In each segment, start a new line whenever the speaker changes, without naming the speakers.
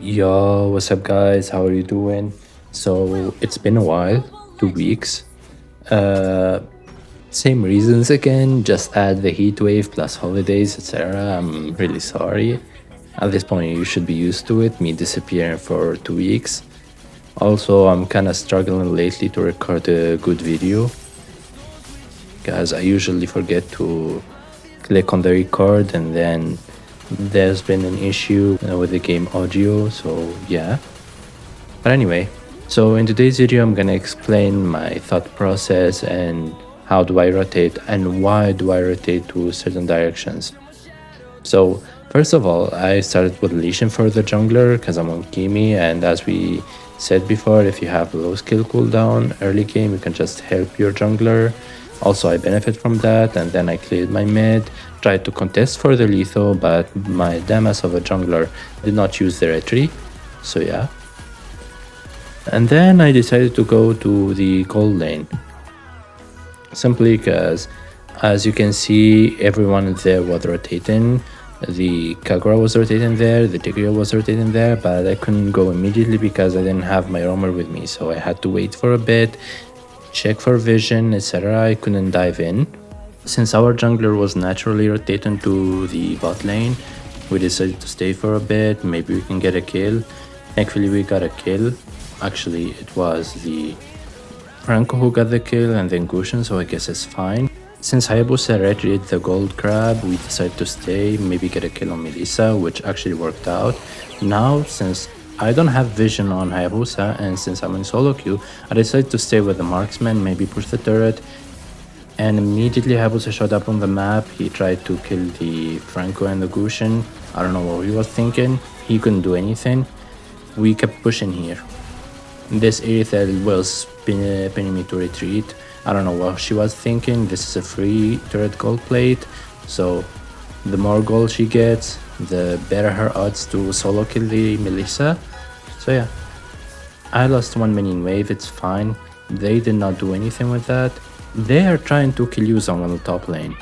Yo, what's up, guys? How are you doing? So it's been a while, 2 weeks. Uh, Same reasons again. Just add the heat wave plus holidays, etc. I'm really sorry. At this point, you should be used to it. Me disappearing for 2 weeks. Also, I'm kind of struggling lately to record a good video because I usually forget to click on the record, and then there's been an issue with the game audio. So yeah. But anyway, so in today's video, I'm gonna explain my thought process and how do I rotate and why do I rotate to certain directions. So first of all, I started with Legion for the jungler because I'm on Kimi, and as we said before, if you have low skill cooldown early game, you can just help your jungler. Also, I benefit from that, and then I cleared my mid, tried to contest for the lethal, but my dumbass of a jungler did not use the retreat. So yeah. And then I decided to go to the gold lane, simply because, as you can see, everyone there was rotating. The Kagura was rotating there, the Tigreal was rotating there, but I couldn't go immediately because I didn't have my roamer with me, so I had to wait for a bit, check for vision, etc. I couldn't dive in. Since our jungler was naturally rotating to the bot lane, we decided to stay for a bit, maybe we can get a kill. Thankfully we got a kill. Actually, it was the Franco who got the kill and then Gushin, so I guess it's fine. Since Hayabusa retried the gold crab, we decided to stay, maybe get a kill on Melissa, which actually worked out. Now, since I don't have vision on Hayabusa and since I'm in solo queue, I decided to stay with the marksman, maybe push the turret. And immediately Hayabusa showed up on the map. He tried to kill the Franco and the Gushin. I don't know what he was thinking. He couldn't do anything. We kept pushing here. This Aethel was pinning me to retreat. I don't know what she was thinking. This is a free turret gold plate, so the more gold she gets, the better her odds to solo kill the Melissa. So yeah, I lost one minion wave, it's fine. They did not do anything with that. They are trying to kill Yuzong on the top lane.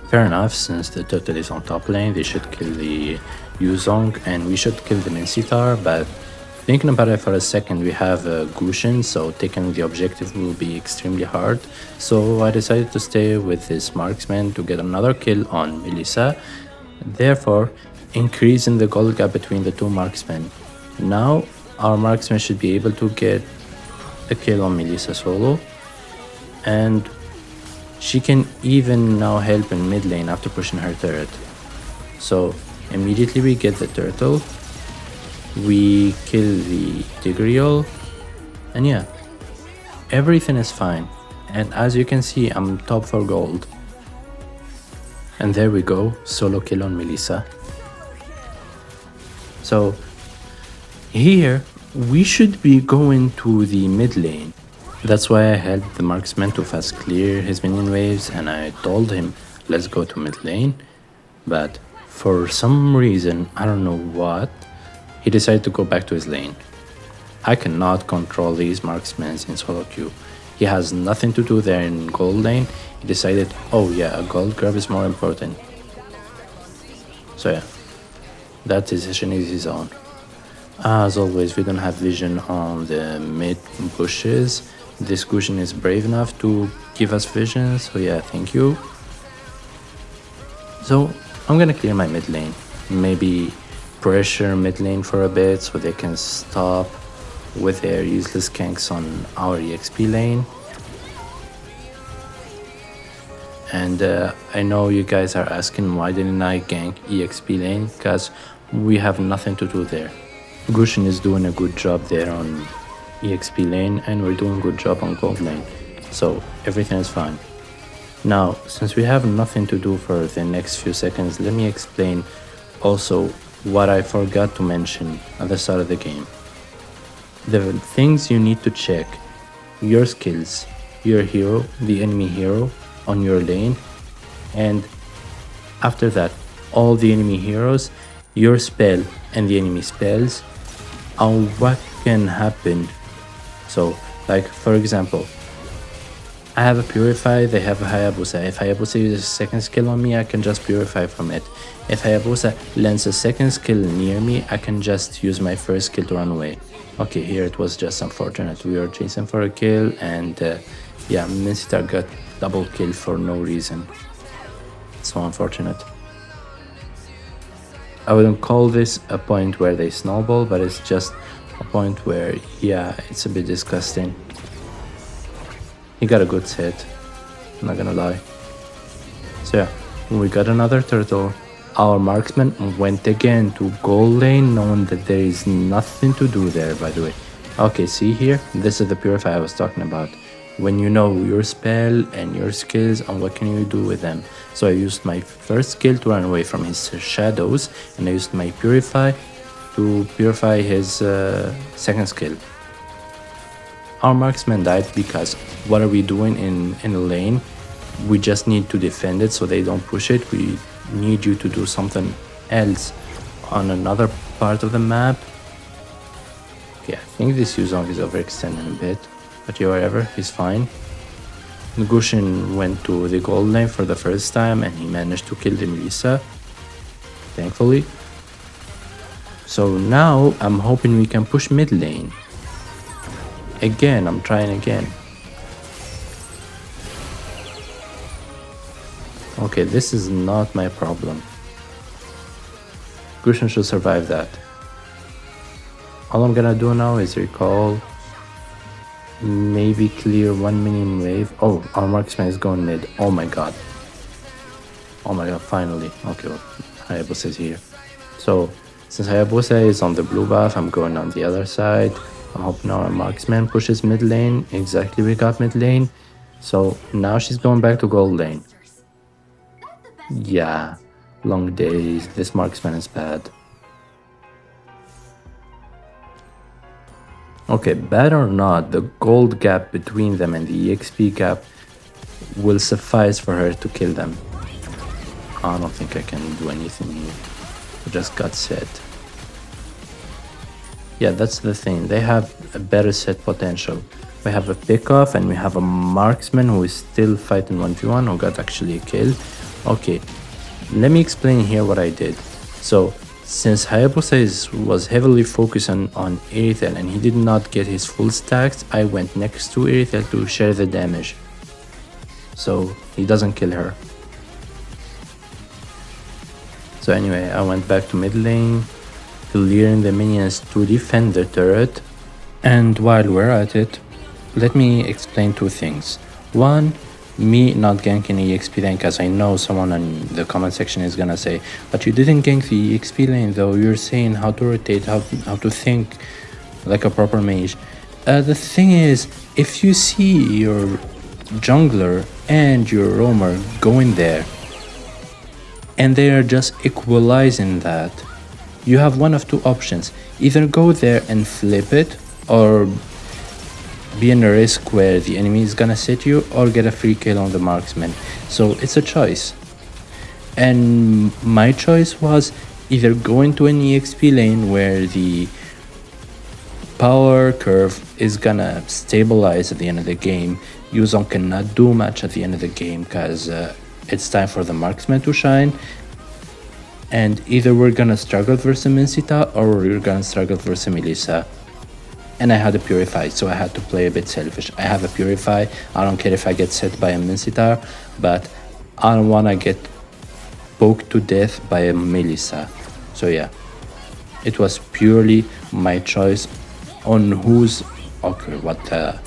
Fair enough, since the turtle is on top lane, they should kill the Yuzong and we should kill the Mincitar, but thinking about it for a second, we have Gushin, so taking the objective will be extremely hard. So I decided to stay with this marksman to get another kill on Melissa, therefore increasing the gold gap between the two marksmen. Now our marksman should be able to get a kill on Melissa solo, and she can even now help in mid lane after pushing her turret. So immediately we get the turtle, we kill the Tigreal, and yeah, everything is fine. And as you can see, I'm top for gold. And there we go, solo kill on Melissa. So here we should be going to the mid lane. That's why I helped the marksman to fast clear his minion waves, and I told him let's go to mid lane. But for some reason, I don't know what, he decided to go back to his lane. I cannot control these marksmen in solo queue. He has nothing to do there in gold lane. He decided, oh yeah, a gold grab is more important. So yeah, that decision is his own. As always, we don't have vision on the mid bushes. This Gushin is brave enough to give us vision, so yeah, thank you. So I'm gonna clear my mid lane. Maybe pressure mid lane for a bit so they can stop with their useless ganks on our EXP lane. And I know you guys are asking why didn't I gank EXP lane, because we have nothing to do there. Gushin is doing a good job there on EXP lane and we're doing a good job on gold lane, so everything is fine. Now, since we have nothing to do for the next few seconds, let me explain also what I forgot to mention at the start of the game. The things you need to check: your skills, your hero, the enemy hero on your lane, and after that, all the enemy heroes, your spell and the enemy spells, and what can happen. So, like for example, I have a Purify, they have a Hayabusa. If Hayabusa uses a second skill on me, I can just Purify from it. If Hayabusa lands a second skill near me, I can just use my first skill to run away. Okay, here it was just unfortunate. We were chasing for a kill, and yeah, Minstar got double kill for no reason. So unfortunate. I wouldn't call this a point where they snowball, but it's just a point where, yeah, it's a bit disgusting. He got a good set, I'm not gonna lie. So yeah, we got another turtle. Our marksman went again to gold lane, knowing that there is nothing to do there, by the way. Okay, see here? This is the Purify I was talking about. When you know your spell and your skills and what can you do with them. So I used my first skill to run away from his shadows, and I used my Purify to purify his second skill. Our marksman died because what are we doing in a lane? We just need to defend it so they don't push it. We need you to do something else on another part of the map. Okay, I think this Yuzong is overextending a bit, but yeah, whatever, he's fine. Gushin went to the gold lane for the first time and he managed to kill the Melissa, thankfully. So now I'm hoping we can push mid lane. Again, I'm trying again. Okay, this is not my problem. Gushin should survive that. All I'm gonna do now is recall, maybe clear one minion wave. Oh, our marksman is going mid. Oh my god. Oh my god, finally. Okay, well, Hayabusa is here. So, since Hayabusa is on the blue buff, I'm going on the other side. I hope now our marksman pushes mid lane. Exactly, we got mid lane. So now she's going back to gold lane. Yeah, long days. This marksman is bad. Okay, bad or not, the gold gap between them and the EXP gap will suffice for her to kill them. I don't think I can do anything here. I just got set. Yeah, that's the thing. They have a better set potential. We have a pickoff and we have a marksman who is still fighting 1v1 who got actually a kill. Okay, let me explain here what I did. So, since Hayabusa was heavily focused on Irithel and he did not get his full stacks, I went next to Irithel to share the damage. So, he doesn't kill her. So anyway, I went back to mid lane, clearing the minions to defend the turret. And while we're at it, let me explain two things. One, me not ganking EXP lane, because I know someone in the comment section is gonna say, but you didn't gank the EXP lane though, you're saying how to rotate, how to think like a proper mage. The thing is, if you see your jungler and your roamer going there, and they are just equalizing that, you have one of two options. Either go there and flip it, or be in a risk where the enemy is gonna set you, or get a free kill on the marksman. So it's a choice. And my choice was either go into an EXP lane where the power curve is gonna stabilize at the end of the game. Yuzong cannot do much at the end of the game because it's time for the marksman to shine, and either we're gonna struggle versus Minsita or we're gonna struggle versus Melissa. And I had a Purify, so I had to play a bit selfish. I have a Purify, I don't care if I get set by a Minsita, but I don't wanna get poked to death by a Melissa. So yeah, it was purely my choice on who's... Okay, what the...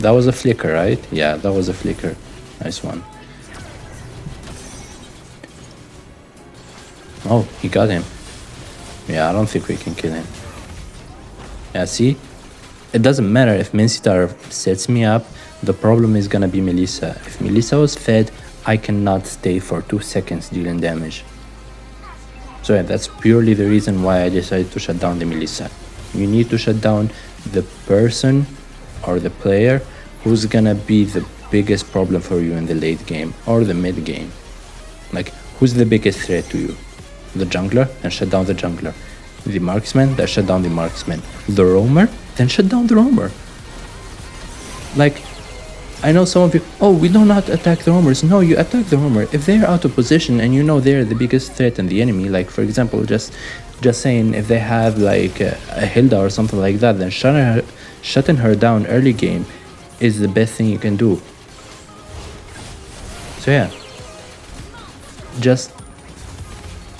That was a flicker, right? Yeah, that was a flicker. Nice one. Oh, he got him. Yeah, I don't think we can kill him. Yeah, see? It doesn't matter if Minsita sets me up, the problem is gonna be Melissa. If Melissa was fed, I cannot stay for 2 seconds dealing damage. So yeah, that's purely the reason why I decided to shut down the Melissa. You need to shut down the person or the player who's gonna be the biggest problem for you in the late game or the mid game. Like, who's the biggest threat to you? The jungler? Then shut down the jungler. The marksman? Then shut down the marksman. The roamer? Then shut down the roamer. Like, I know some of you, oh, we do not attack the homers. No, you attack the homer. If they're out of position and you know they're the biggest threat in the enemy, like for example, just saying if they have like a Hilda or something like that, then shutting her down early game is the best thing you can do. So yeah, just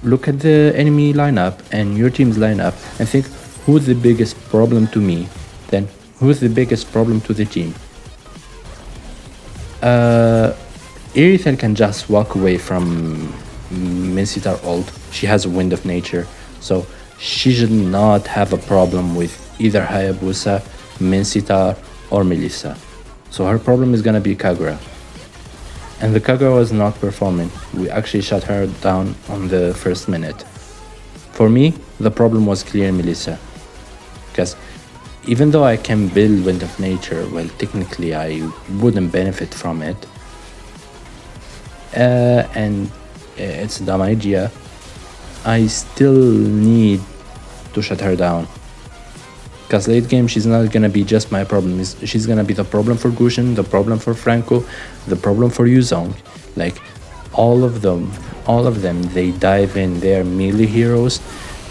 look at the enemy lineup and your team's lineup and think, who's the biggest problem to me? Then who's the biggest problem to the team? Irithel can just walk away from Minsitar ult. She has a Wind of Nature, so she should not have a problem with either Hayabusa, Minsitar, or Melissa. So her problem is gonna be Kagura. And the Kagura was not performing. We actually shut her down on the first minute. For me, the problem was clear Melissa. Because even though I can build Wind of Nature, well, technically I wouldn't benefit from it. And it's a dumb idea. I still need to shut her down. Because late game, she's not gonna be just my problem. She's gonna be the problem for Gushin, the problem for Franco, the problem for Yuzong. Like, all of them, they dive in, they're melee heroes.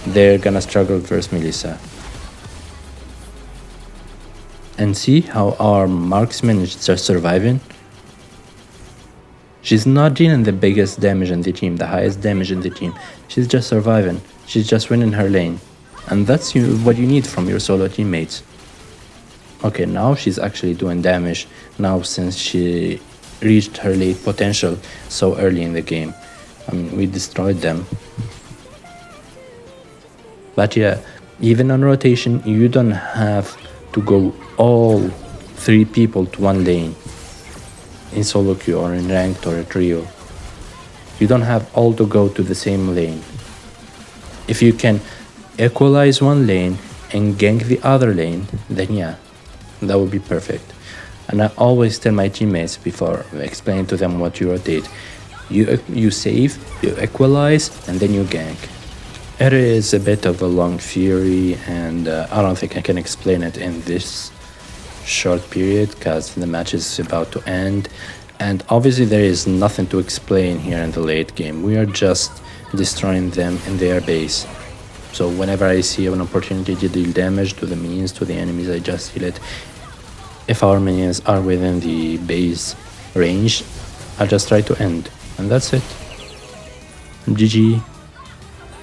They're gonna struggle versus Melissa. And see how our marksman is just surviving? She's not dealing the biggest damage in the team, the highest damage in the team. She's just surviving. She's just winning her lane. And that's what you need from your solo teammates. Okay, now she's actually doing damage now since she reached her late potential so early in the game. I mean, we destroyed them. But yeah, even on rotation, you don't have to go all 3 people to one lane in solo queue or in ranked or a trio. You don't have all to go to the same lane. If you can equalize one lane and gank the other lane, then yeah, that would be perfect. And I always tell my teammates before explaining to them what you rotate, you save, you equalize, and then you gank. It is a bit of a long theory, and I don't think I can explain it in this short period because the match is about to end, and obviously there is nothing to explain here in the late game. We are just destroying them in their base. So whenever I see an opportunity to deal damage to the minions, to the enemies, I just heal it. If our minions are within the base range, I'll just try to end, and that's it. GG.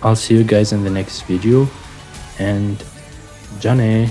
I'll see you guys in the next video, and Jane.